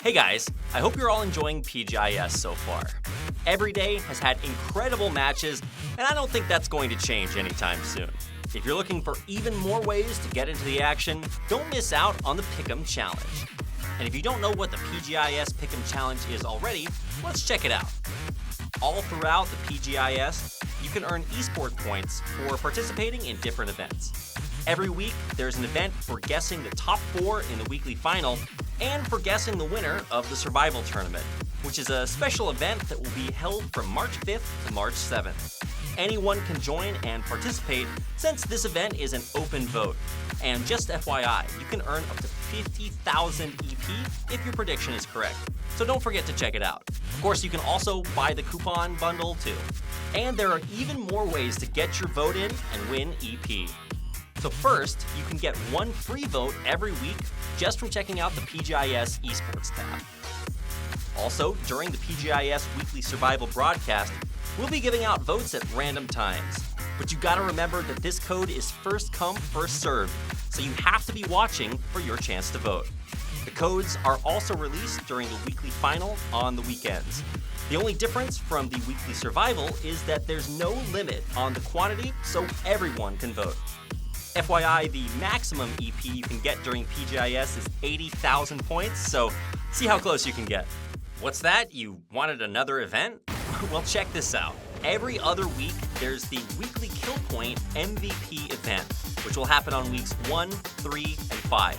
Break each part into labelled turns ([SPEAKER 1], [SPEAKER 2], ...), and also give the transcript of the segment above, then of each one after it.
[SPEAKER 1] Hey guys, I hope you're all enjoying PGI.S so far. Every day has had incredible matches, and I don't think that's going to change anytime soon. If you're looking for even more ways to get into the action, don't miss out on the Pick'em Challenge. And if you don't know what the PGI.S Pick'em Challenge is already, let's check it out. All throughout the PGI.S, you can earn esports points for participating in different events. Every week, there's an event for guessing the top 4 in the weekly final and for guessing the winner of the survival tournament, which is a special event that will be held from March 5th to March 7th. Anyone can join and participate since this event is an open vote. And just FYI, you can earn up to 50,000 EP if your prediction is correct. So don't forget to check it out. Of course, you can also buy the coupon bundle too. And there are even more ways to get your vote in and win EP. So first, you can get one free vote every week just from checking out the PGI.S Esports tab. Also, during the PGI.S Weekly Survival broadcast, we'll be giving out votes at random times. But you gotta remember that this code is first come, first served, so you have to be watching for your chance to vote. The codes are also released during the weekly final on the weekends. The only difference from the weekly survival is that there's no limit on the quantity, so everyone can vote. FYI, the maximum EP you can get during PGI.S is 80,000 points, so see how close you can get. What's that? You wanted another event? Well, check this out. Every other week, there's the weekly Kill Point MVP event, which will happen on weeks 1, 3, and 5.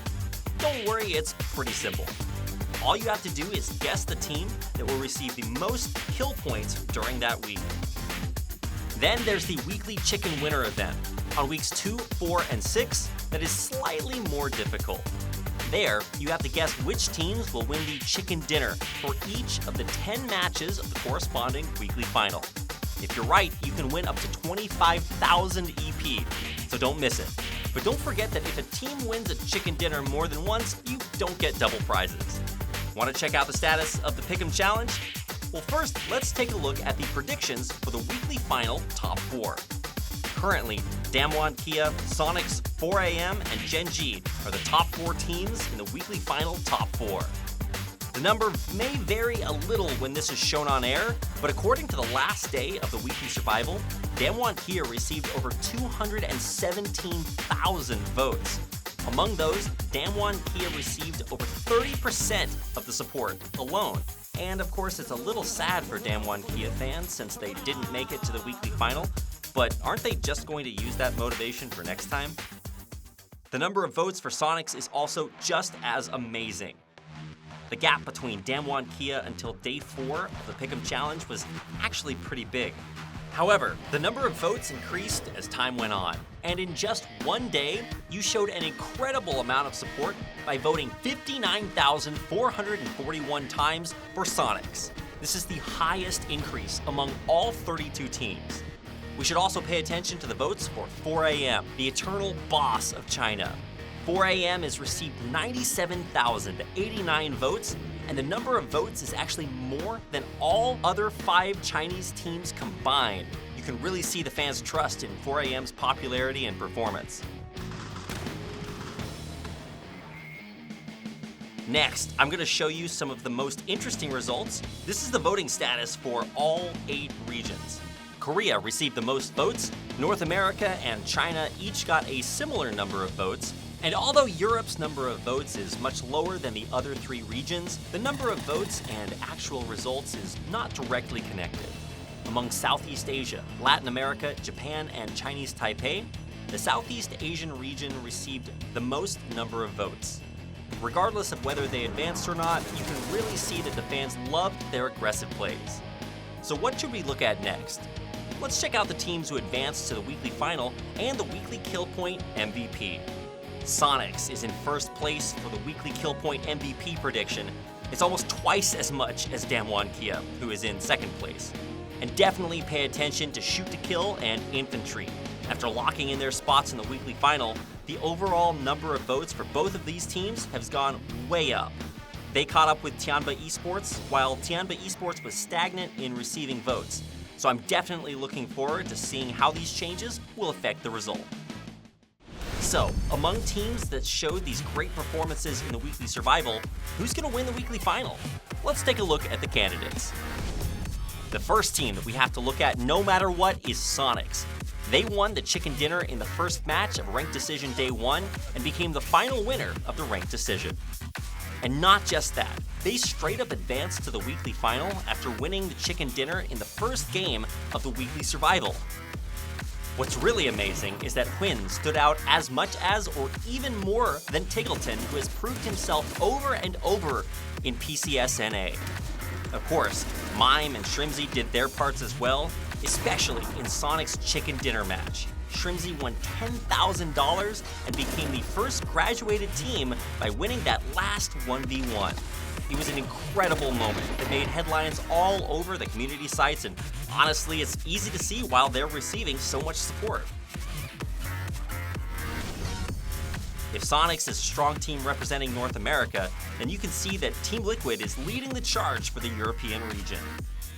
[SPEAKER 1] Don't worry, it's pretty simple. All you have to do is guess the team that will receive the most kill points during that week. Then there's the weekly Chicken Winner event on weeks 2, 4, and 6 that is slightly more difficult. There, you have to guess which teams will win the chicken dinner for each of the 10 matches of the corresponding weekly final. If you're right, you can win up to 25,000 EP, so don't miss it. But don't forget that if a team wins a chicken dinner more than once, you don't get double prizes. Want to check out the status of the Pick'em Challenge? Well, first, let's take a look at the predictions for the weekly final top 4. Currently, Damwon Kia, Sonics, 4AM, and Gen G are the top 4 teams in the weekly final top 4. The number may vary a little when this is shown on air, but according to the last day of the weekly survival, Damwon Kia received over 217,000 votes. Among those, Damwon Kia received over 30% of the support alone. And of course, it's a little sad for Damwon Kia fans since they didn't make it to the weekly final, but aren't they just going to use that motivation for next time? The number of votes for Sonics is also just as amazing. The gap between Damwon Kia until day 4 of the Pick'em Challenge was actually pretty big. However, the number of votes increased as time went on, and in just one day, you showed an incredible amount of support by voting 59,441 times for Sonics. This is the highest increase among all 32 teams. We should also pay attention to the votes for 4AM, the eternal boss of China. 4AM has received 97,089 votes, and the number of votes is actually more than all other 5 Chinese teams combined. You can really see the fans' trust in 4AM's popularity and performance. Next, I'm going to show you some of the most interesting results. This is the voting status for all 8 regions. Korea received the most votes, North America and China each got a similar number of votes, and although Europe's number of votes is much lower than the other 3 regions, the number of votes and actual results is not directly connected. Among Southeast Asia, Latin America, Japan, and Chinese Taipei, the Southeast Asian region received the most number of votes. Regardless of whether they advanced or not, you can really see that the fans loved their aggressive plays. So what should we look at next? Let's check out the teams who advanced to the weekly final and the weekly Kill Point MVP. Sonics is in first place for the weekly Kill Point MVP prediction. It's almost twice as much as Damwon Kia, who is in second place. And definitely pay attention to Shoot to Kill and Infantry. After locking in their spots in the weekly final, the overall number of votes for both of these teams has gone way up. They caught up with Tianba Esports, while Tianba Esports was stagnant in receiving votes. So I'm definitely looking forward to seeing how these changes will affect the result. So, among teams that showed these great performances in the weekly survival, who's going to win the weekly final? Let's take a look at the candidates. The first team that we have to look at no matter what is Sonics. They won the chicken dinner in the first match of Ranked Decision Day 1 and became the final winner of the Ranked Decision. And not just that, they straight up advanced to the weekly final after winning the chicken dinner in the first game of the weekly survival. What's really amazing is that Huynh stood out as much as or even more than Tiggleton, who has proved himself over and over in PCSNA. Of course, Mime and Shrimzy did their parts as well, especially in Sonic's chicken dinner match. Shrimzy won $10,000 and became the first graduated team by winning that last 1v1. It was an incredible moment that made headlines all over the community sites, and honestly, it's easy to see why they're receiving so much support. If Sonics is a strong team representing North America, then you can see that Team Liquid is leading the charge for the European region.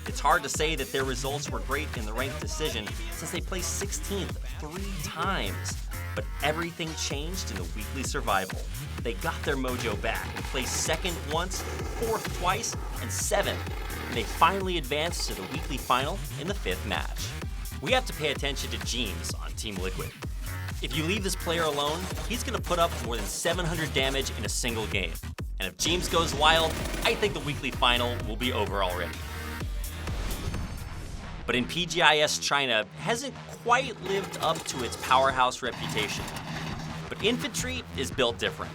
[SPEAKER 1] It's hard to say that their results were great in the Ranked Decision since they placed 16th 3 times. But everything changed in the weekly survival. They got their mojo back and placed 2nd once, 4th twice, and 7th. And they finally advanced to the weekly final in the 5th match. We have to pay attention to James on Team Liquid. If you leave this player alone, he's going to put up more than 700 damage in a single game. And if James goes wild, I think the weekly final will be over already. But in PGI.S, China hasn't quite lived up to its powerhouse reputation. But Infantry is built different.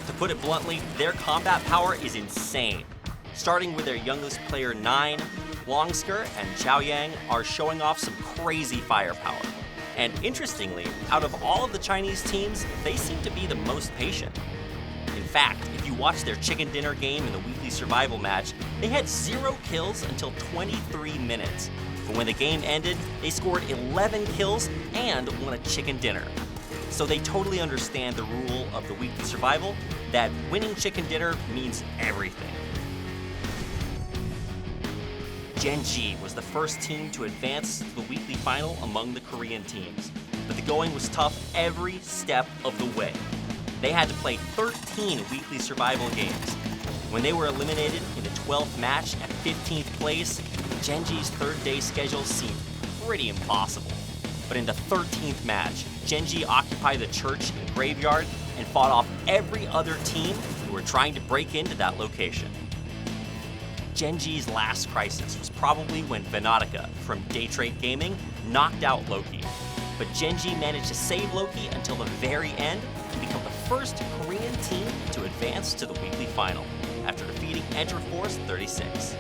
[SPEAKER 1] To put it bluntly, their combat power is insane. Starting with their youngest player 9, Longsker and Chaoyang are showing off some crazy firepower. And interestingly, out of all of the Chinese teams, they seem to be the most patient. In fact, if you watch their chicken dinner game in the weekly survival match, they had 0 kills until 23 minutes. But when the game ended, they scored 11 kills and won a chicken dinner. So they totally understand the rule of the weekly survival, that winning chicken dinner means everything. Gen G was the first team to advance to the weekly final among the Korean teams. But the going was tough every step of the way. They had to play 13 weekly survival games. When they were eliminated in the 12th match at 15th place, Gen G's 3rd day schedule seemed pretty impossible. But in the 13th match, Gen G occupied the church and graveyard and fought off every other team who were trying to break into that location. Gen G's last crisis was probably when Venatica from Daytrade Gaming knocked out Loki. But Gen G managed to save Loki until the very end and become the first Korean team to advance to the weekly final after defeating Enter Force 36.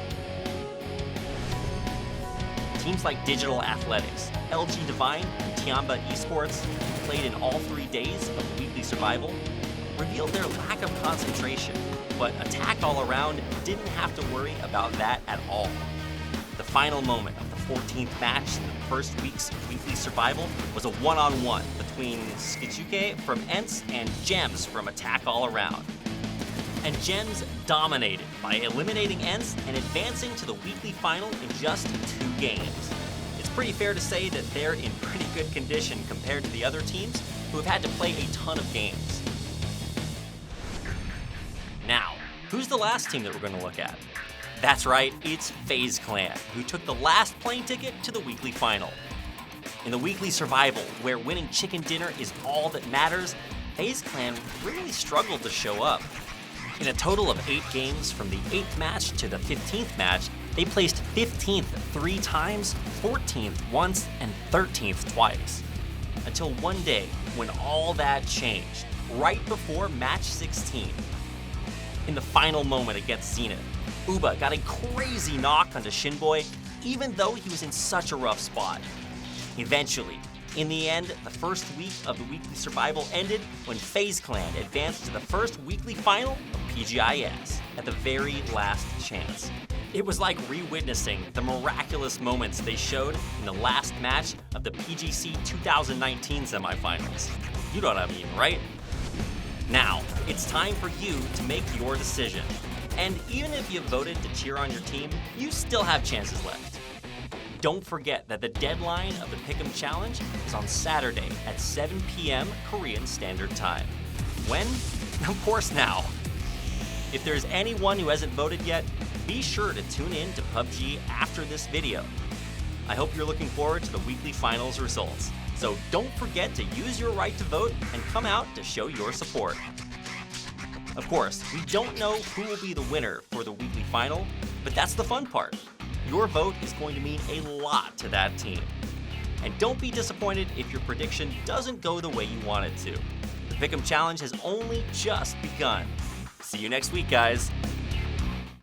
[SPEAKER 1] Teams like Digital Athletics, LG Divine, and Tiamba Esports, who played in all 3 days of the weekly survival, revealed their lack of concentration, but Attack All Around didn't have to worry about that at all. The final moment of the 14th match in the first week's weekly survival was a one-on-one between Skijuke from ENCE and Gems from Attack All Around. And Gems dominated by eliminating ENCE and advancing to the weekly final in just 2 games. It's pretty fair to say that they're in pretty good condition compared to the other teams who have had to play a ton of games. Now, who's the last team that we're going to look at? That's right, it's FaZe Clan, who took the last plane ticket to the weekly final. In the weekly survival, where winning chicken dinner is all that matters, FaZe Clan really struggled to show up. In a total of 8 games from the 8th match to the 15th match, they placed 15th 3 times, 14th once, and 13th twice. Until one day when all that changed, right before match 16. In the final moment against Zenith, Uba got a crazy knock onto Shinboy, even though he was in such a rough spot. Eventually, in the end, the first week of the weekly survival ended when FaZe Clan advanced to the first weekly final of PGI.S at the very last chance. It was like re-witnessing the miraculous moments they showed in the last match of the PGC 2019 semifinals. You know what I mean, right? Now, it's time for you to make your decision. And even if you voted to cheer on your team, you still have chances left. don't forget that the deadline of the Pick'em Challenge is on Saturday at 7 p.m. Korean Standard Time. When? Of course now. If there's anyone who hasn't voted yet, be sure to tune in to PUBG after this video. I hope you're looking forward to the weekly finals results. So don't forget to use your right to vote and come out to show your support. Of course, we don't know who will be the winner for the weekly final, but that's the fun part. Your vote is going to mean a lot to that team. And don't be disappointed if your prediction doesn't go the way you want it to. The Pick'em Challenge has only just begun. See you next week, guys.